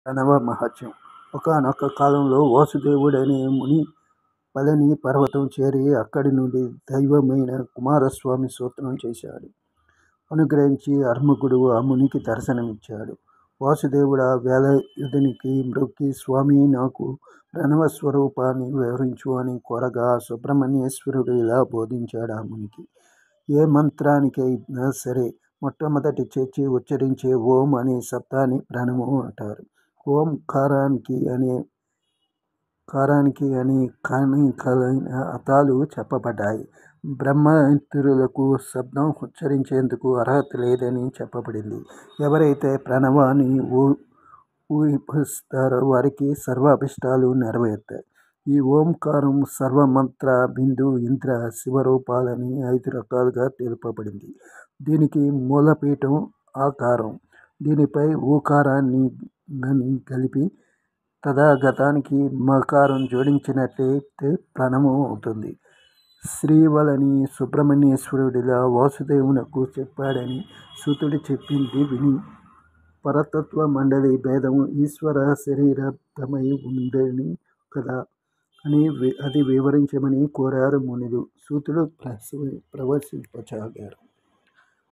ప్రణవ మహత్యం. ఒకానొక కాలంలో వాసుదేవుడనే ముని పళని పర్వతం చేరి అక్కడి నుండి దైవమైన కుమారస్వామి స్తోత్రం చేశాడు. అనుగ్రహించి అర్ముకుడు ఆ మునికి దర్శనమిచ్చాడు. వాసుదేవుడు ఆ వేలాయుధునికి మ్రొక్కి, స్వామి, నాకు ప్రణవ స్వరూపాన్ని వివరించు అని కోరగా సుబ్రహ్మణ్యేశ్వరుడు ఇలా బోధించాడు ఆ మునికి. ఏ మంత్రానికైనా సరే మొట్టమొదటి చేర్చి ఉచ్చరించే ఓం అనే శబ్దాన్ని ప్రణవం అంటారు. ఓంకారానికి అనేకాలైన అర్థాలు చెప్పబడ్డాయి. బ్రహ్మేతరులకు శబ్దం ఉచ్చరించేందుకు అర్హత లేదని చెప్పబడింది. ఎవరైతే ప్రణవాన్ని ఊహిస్తారో వారికి సర్వ అభిష్టాలు నెరవేరుతాయి. ఈ ఓంకారం సర్వమంత్ర, బిందు, ఇంద్ర, శివరూపాలని 5 రకాలుగా తెలుపబడింది. దీనికి మూలపీఠం ఆకారం. దీనిపై ఊకారాన్ని కలిపి తథాగతానికి మకారం జోడించినట్లయితే ప్రణవం అవుతుంది. శ్రీవల్లి సుబ్రహ్మణ్యేశ్వరుడిలా వాసుదేవునకు చెప్పాడని సూతుడు చెప్పింది విని పరతత్వ మండలి భేదం ఈశ్వర శరీరబద్ధమై ఉందని కదా అని అది వివరించమని కోరారు మునులు. సూతుడు ప్రవచింపసాగారు.